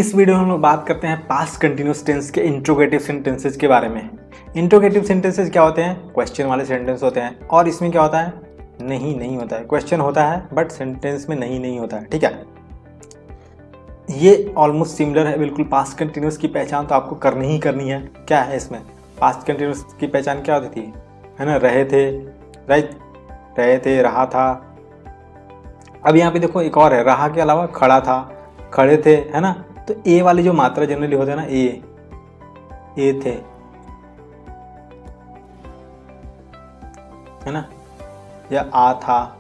इस वीडियो में हम लोग बात करते हैं पास्ट कंटिन्यूअस टेंस के इंट्रोगेटिव सेंटेंसेस के बारे में। इंट्रोगेटिव सेंटेंसेस क्या होते हैं? क्वेश्चन वाले सेंटेंस होते हैं। और इसमें क्या होता है? नहीं होता है। क्वेश्चन होता है बट सेंटेंस में नहीं होता है। ठीक है, ये ऑलमोस्ट सिमिलर है बिल्कुल। पास्ट कंटिन्यूअस की पहचान तो आपको करनी ही करनी है। क्या है इसमें? पास्ट कंटिन्यूअस की पहचान क्या होती थी? है ना, रहे थे, राइट, रहे थे, रहा था। अब यहाँ पे देखो एक और है, रहा के अलावा खड़ा था, खड़े थे, है ना। तो ए वाली जो मात्रा जनरली होता है ना, ए थे, है ना, या आ था,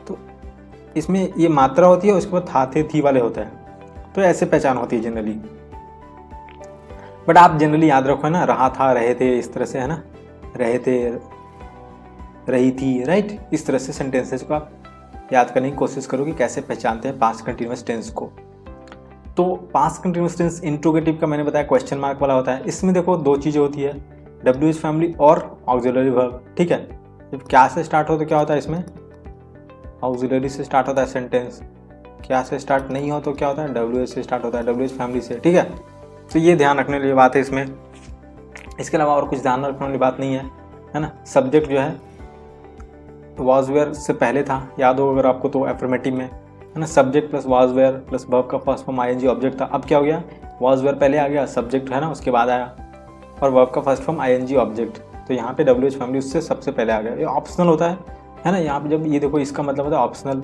तो इसमें ये मात्रा होती है, उसके बाद था थे थी वाले होता है। तो ऐसे पहचान होती है जनरली। बट आप जनरली याद रखो, है ना, रहा था, रहे थे, इस तरह से, है ना, रहे थे, रही थी, राइट। इस तरह से सेंटेंसेस को आप याद करने की कोशिश करो कि कैसे पहचानते हैं पास्ट कंटिन्यूअस टेंस को। तो पास्ट कंटिन्यूअस टेंस इंट्रोगेटिव का मैंने बताया क्वेश्चन मार्क वाला होता है। इसमें देखो दो चीज़ें होती है, WH फैमिली और ऑक्सिलरी वर्ब। ठीक है, जब क्या से स्टार्ट हो तो क्या होता है इसमें? ऑक्सिलरी से स्टार्ट होता है सेंटेंस। क्या से स्टार्ट नहीं हो तो क्या होता है? WH से स्टार्ट होता है, WH फैमिली से। ठीक है, तो ये ध्यान रखने वाली बात है इसमें। इसके अलावा और कुछ ध्यान रखने वाली बात नहीं है ना। सब्जेक्ट जो है वाज वेयर से पहले था, याद हो अगर आपको तो एफर्मेटिव में, है ना, subject plus was were plus verb का फर्स्ट फॉर्म ING ऑब्जेक्ट था। अब क्या हो गया? वाज वेयर पहले आ गया, सब्जेक्ट है ना उसके बाद आया, और वर्ब का फर्स्ट फॉर्म ING ऑब्जेक्ट। तो यहाँ पे WH फैमिली उससे सबसे पहले आ गया। ये ऑप्शनल होता है ना। यहाँ पे जब ये देखो, इसका मतलब होता है ऑप्शनल,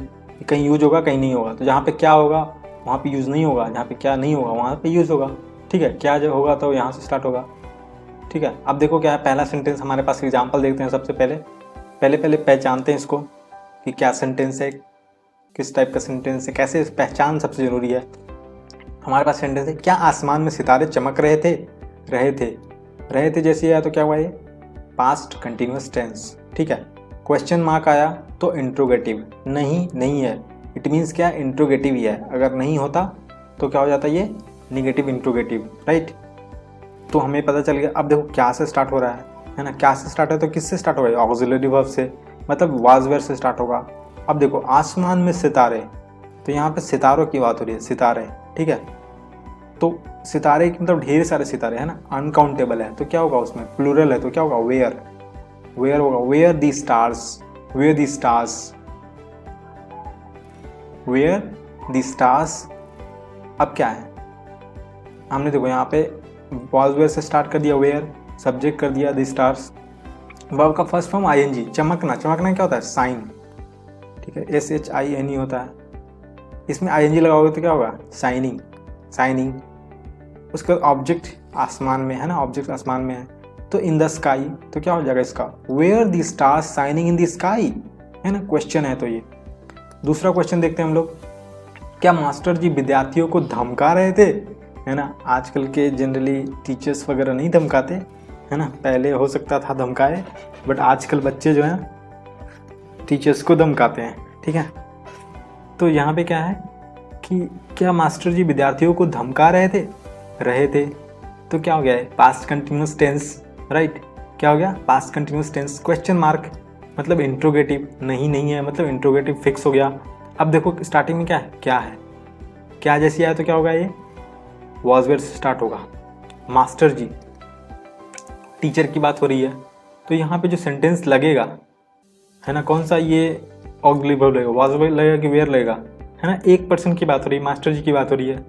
कहीं यूज होगा कहीं नहीं होगा। तो जहाँ पे क्या होगा वहाँ पे यूज़ नहीं होगा, जहाँ पे क्या नहीं होगा वहाँ पे यूज़ होगा। ठीक है, क्या जब होगा तो यहाँ से स्टार्ट होगा। ठीक है, अब देखो क्या है, पहला सेंटेंस हमारे पास एग्जाम्पल देखते हैं। सबसे पहले पहचानते हैं इसको कि क्या सेंटेंस है, किस टाइप का सेंटेंस है, कैसे पहचान सबसे ज़रूरी है। हमारे पास सेंटेंस है, क्या आसमान में सितारे चमक रहे थे? रहे थे जैसे आया तो क्या हुआ? ये पास्ट कंटिन्यूअस टेंस। ठीक है, क्वेश्चन मार्क आया तो इंट्रोगेटिव। नहीं है, इट मीन्स क्या? इंट्रोगेटिव ही है। अगर नहीं होता तो क्या हो जाता है? ये निगेटिव इंट्रोगेटिव, राइट। तो हमें पता चल गया। अब देखो क्या से स्टार्ट हो रहा है ना, क्या से स्टार्ट है तो किससे स्टार्ट होगा? ऑक्सिलरी वर्ब से, मतलब वाज वेयर से स्टार्ट होगा। अब देखो आसमान में सितारे, तो यहाँ पे सितारों की बात हो रही है, सितारे। ठीक है, तो सितारे की मतलब ढेर सारे सितारे, है ना, अनकाउंटेबल है। तो क्या होगा उसमें? प्लूरल है तो क्या होगा? वेयर होगा। वेयर दी स्टार्स, अब क्या है? हमने देखो यहाँ पे वाज वेयर से स्टार्ट कर दिया, वेयर, सब्जेक्ट कर दिया दी स्टार्स, वर्ब का फर्स्ट फॉर्म ING, चमकना क्या होता है? साइन। ठीक है, SHINE होता है। इसमें ING लगाओगे तो क्या होगा? साइनिंग। उसका ऑब्जेक्ट आसमान में है ना, ऑब्जेक्ट आसमान में है। तो इन द स्काई, तो क्या हो जाएगा इसका? Were the stars shining in the sky, है ना, क्वेश्चन है। तो ये दूसरा क्वेश्चन देखते हैं हम लोग। क्या मास्टर जी विद्यार्थियों को धमका रहे थे? है ना, आजकल के जनरली टीचर्स वगैरह नहीं धमकाते, है ना। पहले हो सकता था धमकाए, बट आजकल बच्चे जो हैं टीचर्स को धमकाते हैं। ठीक है, तो यहाँ पे क्या है कि क्या मास्टर जी विद्यार्थियों को धमका रहे थे, तो क्या हो गया है? Past continuous tense, right. क्या हो गया? Past continuous tense. Question mark मतलब इंट्रोगेटिव, नहीं है मतलब इंट्रोगेटिव फिक्स हो गया। अब देखो स्टार्टिंग में क्या है? क्या जैसी आया तो क्या होगा? ये वाज वेयर से स्टार्ट होगा। मास्टर जी, टीचर की बात हो रही है, तो यहाँ पे जो सेंटेंस लगेगा, है ना, कौन सा? ये ऑक्सिलरी वर्ब लगेगा, वाज वेयर लगेगा कि वेयर लगेगा, है ना। एक पर्सन की बात हो रही है, मास्टर जी की बात हो रही है,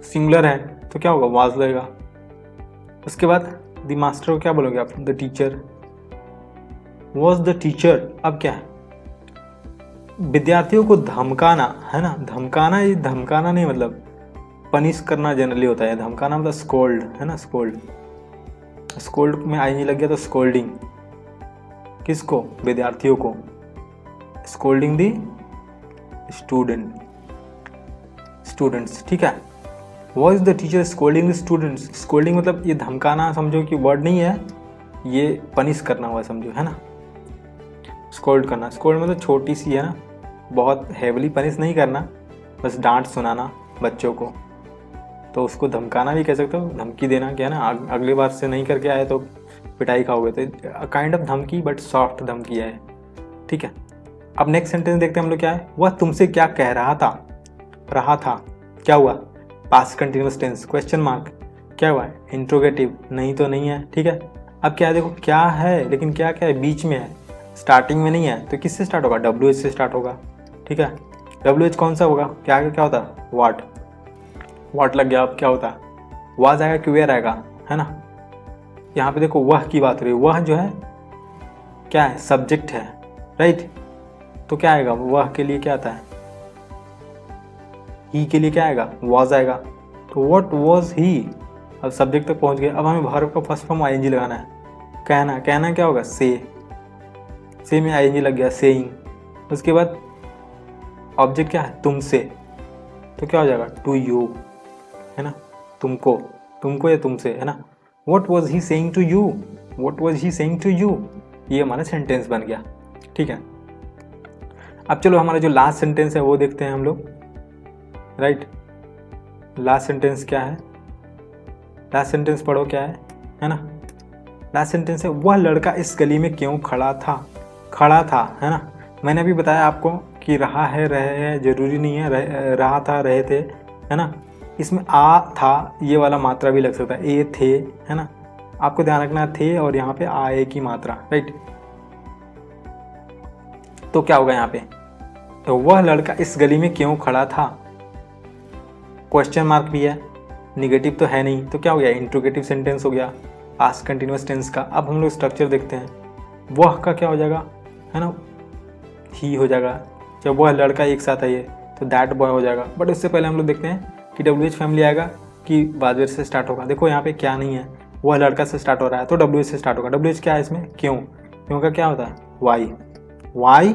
सिंगुलर है तो क्या होगा? वाज लगेगा। उसके बाद द मास्टर को क्या बोलोगे आप? The teacher, was the teacher. अब क्या है? विद्यार्थियों को धमकाना, है ना, धमकाना, ये धमकाना नहीं मतलब पनिश करना जनरली होता है। धमकाना मतलब स्कोल्ड, है ना, स्कोल्ड में ING लग गया तो स्कोल्डिंग। किसको? विद्यार्थियों को। Scolding the students. ठीक है, was the teacher scolding the students. Scolding मतलब ये धमकाना समझो कि वर्ड नहीं है, ये पनिश करना हुआ समझो, है ना। स्कोल्ड करना, स्कोल्ड मतलब छोटी सी, है ना, बहुत हेवली पनिश नहीं करना, बस डांट सुनाना बच्चों को। तो उसको धमकाना भी कह सकते हो, धमकी देना, क्या है ना, अगली बार से नहीं करके आए तो पिटाई खाओगे। तो काइंड ऑफ धमकी, बट सॉफ्ट धमकी है। ठीक है, अब नेक्स्ट सेंटेंस देखते हैं हम लोग। क्या है? वह तुमसे क्या कह रहा था? क्या हुआ, past continuous tense, question mark, क्या हुआ, इंट्रोगेटिव, नहीं तो नहीं है, ठीक है। अब क्या है, देखो क्या है, लेकिन क्या क्या है, बीच में है, स्टार्टिंग में नहीं है, तो किससे स्टार्ट होगा, WH से स्टार्ट होगा, ठीक है। WH कौन सा होगा, क्या आगे क्या होता है, वाट लग गया, अब क्या होता है, वाज आएगा कि वेयर आएगा, है ना। यहाँ पे देखो वह की बात हो रही है, वह जो है क्या है, सब्जेक्ट है, राइट। तो क्या आएगा, वह के लिए क्या आता है, ही के लिए क्या आएगा, वाज आएगा। तो व्हाट वाज ही, अब सब्जेक्ट तक पहुंच गए। अब हमें वर्ब का फर्स्ट फॉर्म आईएनजी लगाना है, कहना क्या होगा, से में आईएनजी लग गया, सेइंग। उसके बाद ऑब्जेक्ट क्या है, तुमसे, तो क्या हो जाएगा, टू यू, है ना, तुमको या तुमसे, है ना। What was he saying to you, what was he saying to you, ये हमारा सेंटेंस बन गया, ठीक है। अब चलो हमारा जो लास्ट सेंटेंस है वो देखते हैं हम लोग, राइट। लास्ट सेंटेंस क्या है, लास्ट सेंटेंस पढ़ो क्या है ना। लास्ट सेंटेंस है, वह लड़का इस गली में क्यों खड़ा था, है ना। मैंने अभी बताया आपको कि रहा है, रहे है, जरूरी नहीं है, रहा था, रहे थे, है ना। इसमें आ था ये वाला मात्रा भी लग सकता है, ए थे, है ना। आपको ध्यान रखना थे और यहाँ पे आए की मात्रा, राइट। तो क्या होगा यहाँ पे, तो वह लड़का इस गली में क्यों खड़ा था, क्वेश्चन मार्क भी है, निगेटिव तो है नहीं, तो क्या हो गया, इंट्रोगेटिव सेंटेंस हो गया, पास्ट कंटिन्यूअस टेंस का। अब हम लोग स्ट्रक्चर देखते हैं, वह का क्या हो जाएगा, है ना, ही हो जाएगा। जब वह लड़का एक साथ आइए तो दैट बॉय हो जाएगा। बट उससे पहले हम लोग देखते हैं कि WH फैमिली आएगा कि वाज से स्टार्ट होगा। देखो यहाँ पे क्या नहीं है, वह लड़का से स्टार्ट हो रहा है तो WH से स्टार्ट होगा। WH क्या है इसमें, क्यों का क्या होता है, वाई।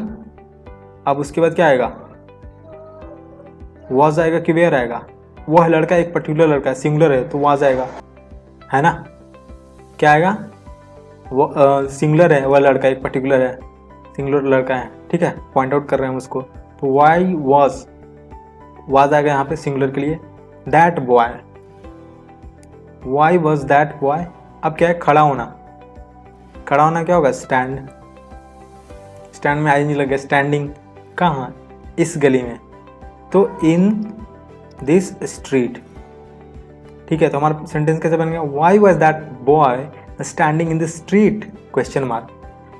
अब उसके बाद क्या आएगा, वाज आएगा कि वेयर आएगा, वह लड़का एक पर्टिकुलर लड़का है, सिंगुलर है तो वाज आएगा, है ना। क्या आएगा, वो सिंगुलर है, वह लड़का एक पर्टिकुलर है, सिंगुलर लड़का है, ठीक है, पॉइंट आउट कर रहे हैं उसको। तो वाई वाज आएगा यहाँ पे सिंगुलर के लिए, that boy, why was that boy. अब क्या है, खड़ा होना क्या होगा, स्टैंड में आई नहीं लग गया, स्टैंडिंग, कहाँ, इस गली में, तो इन दिस स्ट्रीट, ठीक है। तो हमारा सेंटेंस कैसे बन गया, why was that boy standing in the street, question mark.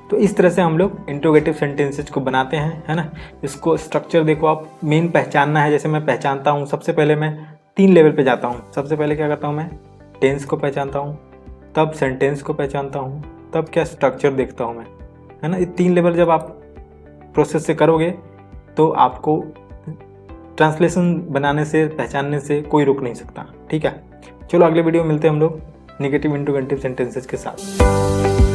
तो इस तरह से हम लोग इंट्रोगेटिव सेंटेंसेज को बनाते हैं, है ना। इसको स्ट्रक्चर देखो आप, मेन पहचानना है, जैसे मैं पहचानता हूँ, सबसे पहले मैं 3 लेवल पे जाता हूँ। सबसे पहले क्या करता हूँ, मैं टेंस को पहचानता हूँ, तब सेंटेंस को पहचानता हूँ, तब क्या स्ट्रक्चर देखता हूँ मैं, है ना। ये 3 लेवल जब आप प्रोसेस से करोगे तो आपको ट्रांसलेशन बनाने से, पहचानने से कोई रोक नहीं सकता, ठीक है। चलो अगले वीडियो में मिलते हैं हम लोग नेगेटिव इंट्रोगेटिव सेंटेंसेस के साथ।